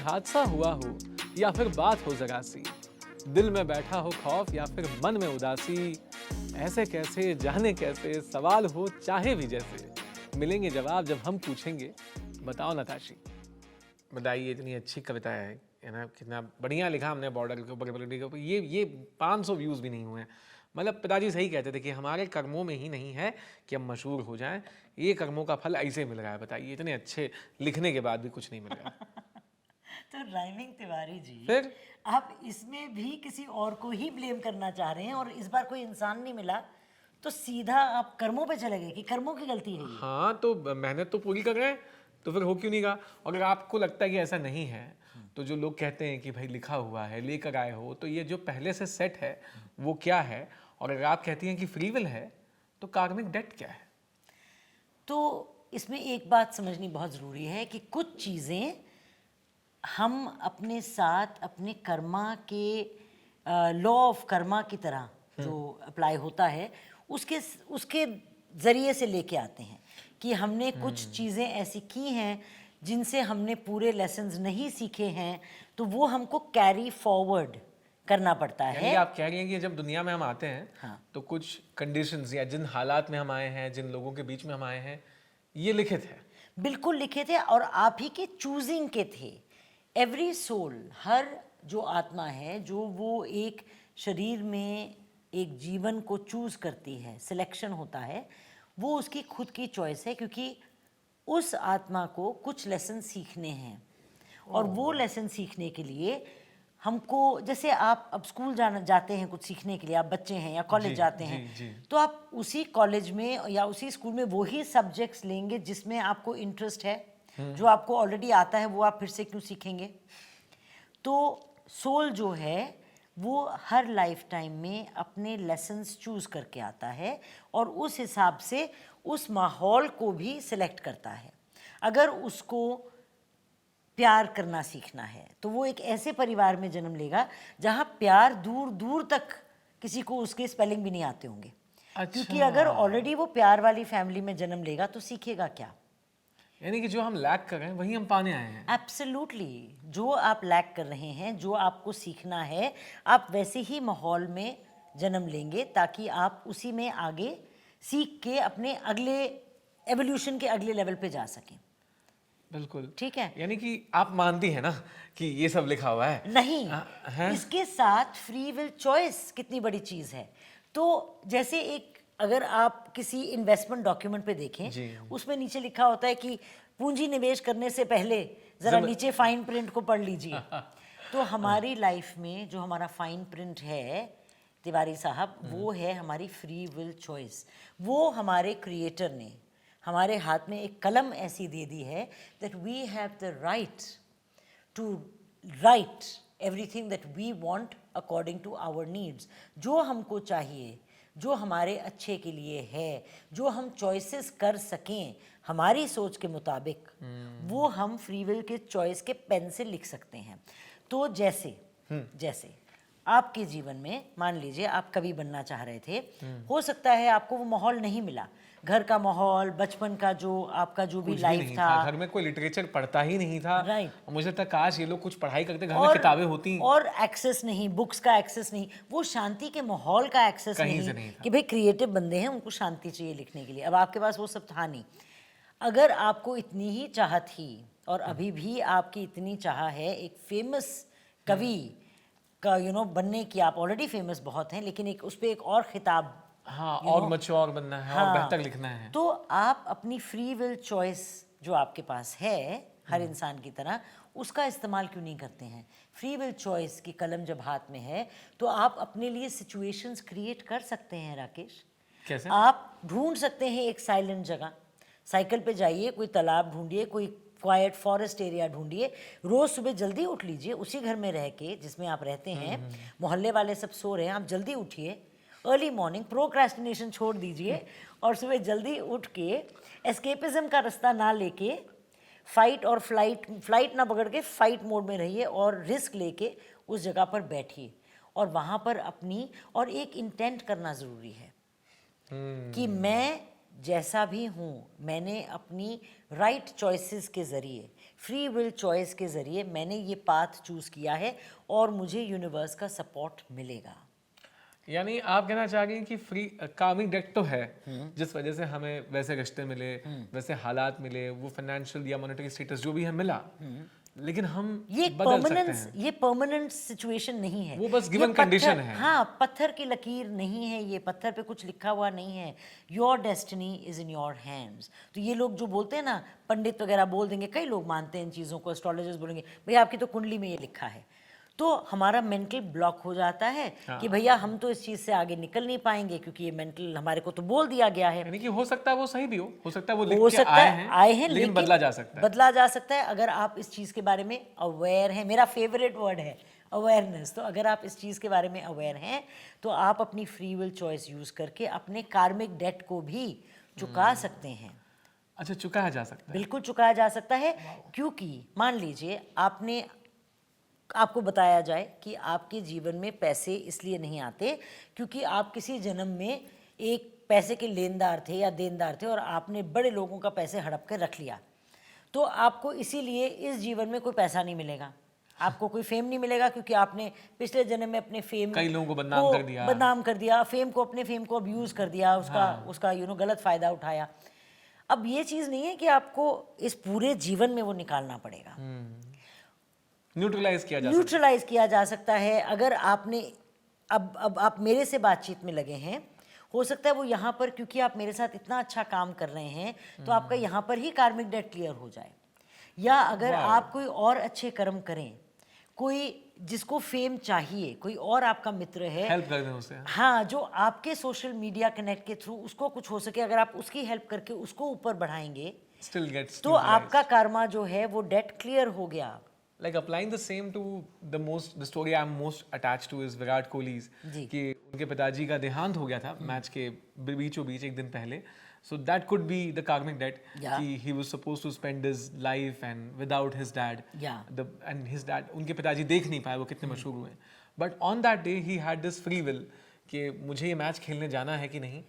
हादसा हुआ हो या फिर बात हो जरा सी, दिल में बैठा हो खौफ या फिर मन में उदासी, ऐसे कैसे जाने कैसे सवाल हो चाहे भी जैसे, मिलेंगे जवाब जब हम पूछेंगे बताओ नताशी। बताइए, इतनी अच्छी कविता है ना, कितना बढ़िया लिखा हमने बॉर्डर के ऊपर, के ऊपर। ये 500 व्यूज़ भी नहीं हुए हैं। मतलब पिताजी सही कहते थे कि हमारे कर्मों में ही नहीं है कि हम मशहूर हो जाएं, ये कर्मों का फल ऐसे मिल रहा है। बताइए, इतने अच्छे लिखने के बाद भी कुछ नहीं मिल रहा। तो राइमिंग तिवारी जी, फिर आप इसमें भी किसी और को ही ब्लेम करना चाह रहे हैं और इस बार कोई इंसान नहीं मिला तो सीधा आप कर्मों पे चले गए कि कर्मों की गलती है ये। हाँ, तो मेहनत तो पूरी कर रहे हैं, तो फिर हो क्यों नहीं रहा? अगर आपको लगता है कि ऐसा नहीं है, तो जो लोग कहते हैं कि भाई लिखा हुआ है, लेकर आए हो, तो ये जो पहले से सेट है वो क्या है? और अगर आप कहती हैं कि फ्री विल है, तो कार्मिक डेट क्या है? तो इसमें एक बात समझनी बहुत ज़रूरी है कि कुछ चीज़ें हम अपने साथ अपने कर्मा के लॉ ऑफ कर्मा की तरह जो अप्लाई होता है उसके उसके ज़रिए से लेके आते हैं कि हमने कुछ चीज़ें ऐसी की हैं जिनसे हमने पूरे लेसन्स नहीं सीखे हैं, तो वो हमको कैरी फॉरवर्ड करना पड़ता यानी है। आप कह रही हैं कि जब दुनिया में हम आते हैं, हाँ। तो कुछ कंडीशंस या जिन हालात में हम आए हैं, जिन लोगों के बीच में हम आए हैं, ये लिखित है। बिल्कुल लिखे थे और आप ही के चूजिंग के थे। एवरी सोल, हर जो आत्मा है, जो वो एक शरीर में एक जीवन को चूज करती है, सिलेक्शन होता है, वो उसकी खुद की चॉइस है, क्योंकि उस आत्मा को कुछ लेसन सीखने हैं और वो लेसन सीखने के लिए हमको, जैसे आप अब स्कूल जाते हैं कुछ सीखने के लिए, आप बच्चे हैं या कॉलेज जी, जाते जी, हैं, जी। तो आप उसी कॉलेज में या उसी स्कूल में वही सब्जेक्ट्स लेंगे जिसमें आपको इंटरेस्ट है। जो आपको ऑलरेडी आता है वो आप फिर से क्यों सीखेंगे? तो सोल जो है वो हर लाइफ टाइम में अपने लेसन्स चूज करके आता है और उस हिसाब से उस माहौल को भी सिलेक्ट करता है। अगर उसको प्यार करना सीखना है तो वो एक ऐसे परिवार में जन्म लेगा जहाँ प्यार दूर दूर तक किसी को उसके स्पेलिंग भी नहीं आते होंगे। क्योंकि अगर ऑलरेडी वो प्यार वाली फैमिली में जन्म लेगा तो सीखेगा क्या? यानी कि जो हम लैक कर रहे हैं वही हम पाने आए हैं। एब्सोल्युटली, जो आप लैक कर रहे हैं, जो आपको सीखना है, आप वैसे ही माहौल में जन्म लेंगे ताकि आप उसी में आगे सीख के अपने अगले एवोल्यूशन के अगले लेवल पे जा सकें। बिल्कुल ठीक है? यानी कि आप मानती हैं ना कि ये सब लिखा हुआ है? नहीं, हैं? इसके साथ फ्री विल चॉइस कितनी बड़ी चीज़ है। तो जैसे एक, अगर आप किसी इन्वेस्टमेंट डॉक्यूमेंट पे देखें, उसमें नीचे लिखा होता है कि पूंजी निवेश करने से पहले ज़रा नीचे फाइन प्रिंट को पढ़ लीजिए। तो हमारी लाइफ में जो हमारा फाइन प्रिंट है तिवारी साहब, वो है हमारी फ्री विल चॉइस। वो हमारे क्रिएटर ने हमारे हाथ में एक कलम ऐसी दे दी है that we have the right to write everything that we want according to our needs। जो हमको चाहिए, जो हमारे अच्छे के लिए है, जो हम चॉइसेस कर सकें हमारी सोच के मुताबिक, वो हम फ्री विल के चॉइस के पेन से लिख सकते हैं। तो जैसे आपके जीवन में मान लीजिए आप कवि बनना चाह रहे थे, हो सकता है आपको वो माहौल नहीं मिला, घर का माहौल, बचपन का जो आपका जो भी कुछ भी लाइफ नहीं था, घर में कोई लिटरेचर पढ़ता ही नहीं था। राइट। और मुझे लगता है काश ये लोग कुछ पढ़ाई करते, घर में किताबें होती और एक्सेस नहीं, बुक्स का एक्सेस नहीं, वो शांति के माहौल का एक्सेस कहीं से नहीं था। कि भाई क्रिएटिव बंदे हैं, उनको शांति चाहिए लिखने के लिए। अब आपके पास वो सब था नहीं। अगर आपको इतनी ही चाह थी और अभी भी आपकी इतनी चाह है एक फेमस कवि का बनने की, आप ऑलरेडी फेमस बहुत हैं, लेकिन एक उस पर एक और खिताब, हाँ, और मैच्योर बनना है और बेहतर लिखना है, तो आप अपनी फ्री विल चॉइस जो आपके पास है हर इंसान की तरह, उसका इस्तेमाल क्यों नहीं करते हैं? फ्री विल चॉइस की कलम जब हाथ में है तो आप अपने लिए सिचुएशंस क्रिएट कर सकते हैं। राकेश, कैसे? आप ढूंढ सकते हैं एक साइलेंट जगह, साइकिल पे जाइए, कोई तालाब ढूंढिए, कोई क्वाइट फॉरेस्ट एरिया ढूंढिए, रोज सुबह जल्दी उठ लीजिए, उसी घर में रह के जिसमें आप रहते हैं, मोहल्ले वाले सब सो रहे हैं, आप जल्दी उठिए, अर्ली मॉर्निंग, प्रोक्रेस्टिनेशन छोड़ दीजिए और सुबह जल्दी उठ के एस्केपिज्म का रास्ता ना लेके फाइट और फ्लाइट ना पकड़ के फाइट मोड में रहिए और रिस्क लेके उस जगह पर बैठिए और वहाँ पर अपनी, और एक इंटेंट करना ज़रूरी है कि मैं जैसा भी हूँ, मैंने अपनी राइट चॉइसेस के ज़रिए फ्री विल चॉइस के ज़रिए मैंने ये पाथ चूज़ किया है और मुझे यूनिवर्स का सपोर्ट मिलेगा। यानी आप कहना चाह रही हैं कि फ्री कार्मिक डेट तो है, जिस वजह से हमें वैसे रिश्ते मिले, वैसे हालात मिले, वो फाइनेंशियल या मॉनेटरी स्टेटस जो भी हमें मिला, लेकिन हम ये बदल सकते हैं। ये परमानेंट सिचुएशन नहीं है, वो बस ये given condition पत्थर- है। हाँ, पत्थर की लकीर नहीं है, ये पत्थर पे कुछ लिखा हुआ नहीं है। Your destiny is in your hands. तो ये लोग जो बोलते हैं ना, पंडित वगैरह बोल देंगे, कई लोग मानते हैं इन चीज़ों को, एस्ट्रोलॉजर्स बोलेंगे भैया आपकी तो कुंडली में ये लिखा है, तो हमारा मेंटल ब्लॉक हो जाता है कि भैया हम तो इस चीज़ से आगे निकल नहीं पाएंगे क्योंकि ये मेंटल हमारे को तो बोल दिया गया है। यानी कि हो सकता है वो सही भी हो सकता है वो लिख हो के सकता आए है आए हैं, लेकिन बदला जा सकता है। बदला जा सकता है अगर आप इस चीज़ के बारे में अवेयर हैं। मेरा फेवरेट वर्ड है अवेयरनेस। तो अगर आप इस चीज़ के बारे में अवेयर हैं तो आप अपनी फ्री विल चॉइस यूज़ करके अपने कार्मिक डेट को भी चुका सकते हैं। अच्छा, चुकाया जा सकता है। बिल्कुल चुकाया जा सकता है, क्योंकि मान लीजिए आपको बताया जाए कि आपके जीवन में पैसे इसलिए नहीं आते क्योंकि आप किसी जन्म में एक पैसे के लेनदार थे या देनदार थे और आपने बड़े लोगों का पैसे हड़प कर रख लिया, तो आपको इसीलिए इस जीवन में कोई पैसा नहीं मिलेगा, आपको कोई फेम नहीं मिलेगा क्योंकि आपने पिछले जन्म में अपने फेम कई लोगों को बदनाम कर दिया, फेम को अपने फेम को अब्यूज़ कर दिया, उसका गलत फ़ायदा उठाया। अब ये चीज़ नहीं है कि आपको इस पूरे जीवन में वो निकालना पड़ेगा, न्यूट्रलाइज किया जा सकता है। अगर आपने अब आप मेरे से बातचीत में लगे हैं, हो सकता है वो यहाँ पर क्योंकि आप मेरे साथ इतना अच्छा काम कर रहे हैं तो आपका यहाँ पर ही कार्मिक डेट क्लियर हो जाए, या अगर आप कोई और अच्छे कर्म करें, कोई जिसको फेम चाहिए, कोई और आपका मित्र है, हेल्प कर दें उसे, हाँ, जो आपके सोशल मीडिया कनेक्ट के थ्रू उसको कुछ हो सके, अगर आप उसकी हेल्प करके उसको ऊपर बढ़ाएंगे तो आपका कर्मा जो है वो डेट क्लियर हो गया। Like applying the same to the story I'm most attached to is Virat कोहली's, कि उनके पिताजी का देहांत हो गया था मैच के बीचों बीच एक दिन पहले। So that could be the karmic debt, कि he was supposed to spend his life and without his dad, and his dad, उनके पिताजी देख नहीं पाए वो कितने मशहूर हुए, but on that day he had this free will कि मुझे ये मैच खेलने जाना है कि नहीं,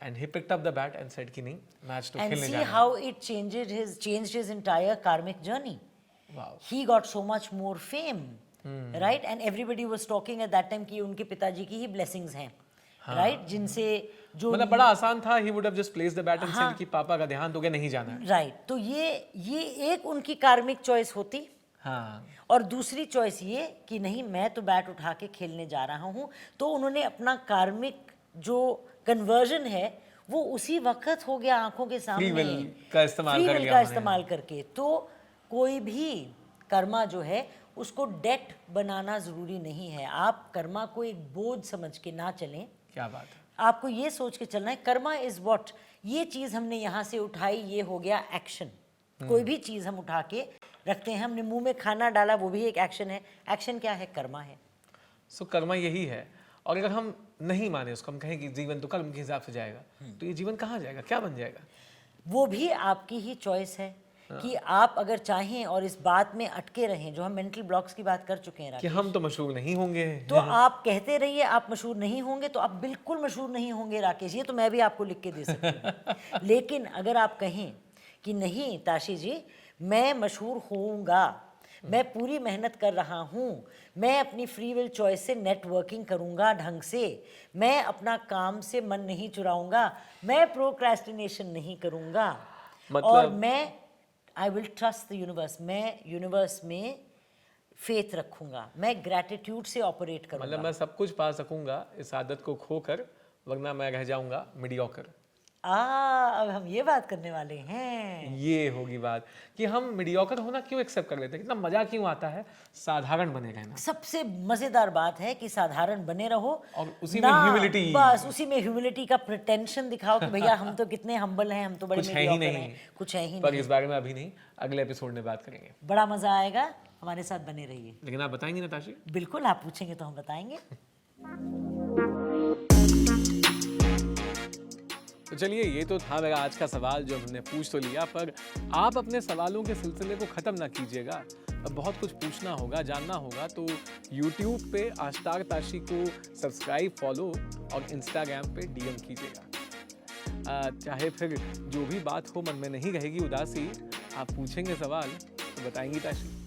and he picked up the bat and said कि नहीं, मैच तो खेलने जाना है। And see how it changed his entire karmic journey. Wow. He got so much more fame, right? And everybody was talking at that time कि उनके पिताजी की ही blessings हैं, right? जिनसे जो मतलब बड़ा आसान था, he would have just placed the bat and said कि पापा का देहांत हो गया, नहीं जाना है, right? तो ये एक उनकी कार्मिक चॉइस होती, हाँ, और दूसरी चॉइस ये कि नहीं, मैं तो बैट उठा के खेलने जा रहा हूँ, तो उन्होंने अपना कार्मिक जो कन्वर्जन है वो उसी वक्त हो गया आंखों के सामने, फ्री विल का इस्तेमाल करके। तो कोई भी कर्मा जो है उसको डेट बनाना ज़रूरी नहीं है। आप कर्मा को एक बोझ समझ के ना चलें। क्या बात है। आपको ये सोच के चलना है कर्मा इज़ व्हाट, ये चीज़ हमने यहाँ से उठाई, ये हो गया एक्शन। कोई भी चीज़ हम उठा के रखते हैं, हमने मुंह में खाना डाला, वो भी एक एक्शन है। एक्शन क्या है? कर्मा है। सो कर्मा यही है। और अगर हम नहीं माने उसको, हम कहें कि जीवन तो कर्म के हिसाब से जाएगा, तो ये जीवन कहाँ जाएगा, क्या बन जाएगा? वो भी आपकी ही चॉइस है कि आप अगर चाहें और इस बात में अटके रहें, जो हम मेंटल ब्लॉक्स की बात कर चुके हैं कि हम तो मशहूर नहीं होंगे, तो आप कहते रहिए आप मशहूर नहीं होंगे, तो आप बिल्कुल मशहूर नहीं होंगे राकेश, ये तो मैं भी आपको लिख के दे सकती हूँ। लेकिन अगर आप कहें कि नहीं ताशी जी, मैं मशहूर होऊंगा, मैं पूरी मेहनत कर रहा हूँ, मैं अपनी फ्री विल चॉइस से नेटवर्किंग करूँगा ढंग से, मैं अपना काम से मन नहीं चुराऊँगा, मैं प्रोक्रेस्टिनेशन नहीं करूँगा, और मैं I will trust the universe, मैं यूनिवर्स में फेथ रखूँगा, मैं ग्रैटिट्यूड से ऑपरेट करूँगा। मतलब मैं सब कुछ पा सकूँगा इस आदत को खोकर, वरना मैं रह जाऊँगा मीडियोकर। अब हम ये बात करने वाले हैं। ये होगी बात कि हम मीडियोकर होना क्यों एक्सेप्ट कर लेते हैं, कितना मजा क्यों आता है साधारण बने रहना। सबसे मजेदार बात है कि साधारण बने रहो और उसी में ह्यूमिलिटी, बस उसी में ह्यूमिलिटी का प्रिटेंशन दिखाओ कि भैया हम तो कितने हम्बल हैं, हम तो बड़े कुछ है ही नहीं, कुछ है ही पर नहीं। इस बारे में अभी नहीं, अगले एपिसोड में बात करेंगे। बड़ा मजा आएगा, हमारे साथ बने रहिए। लेकिन आप बताएंगे ना ताशी? बिल्कुल, आप पूछेंगे तो हम बताएंगे। तो चलिए, ये तो था मेरा आज का सवाल जो हमने पूछ तो लिया, पर आप अपने सवालों के सिलसिले को ख़त्म ना कीजिएगा। अब बहुत कुछ पूछना होगा, जानना होगा, तो YouTube पे आश्तार ताशी को सब्सक्राइब, फॉलो और Instagram पे DM कीजिएगा। चाहे फिर जो भी बात हो मन में नहीं रहेगी उदासी, आप पूछेंगे सवाल तो बताएंगी ताशी।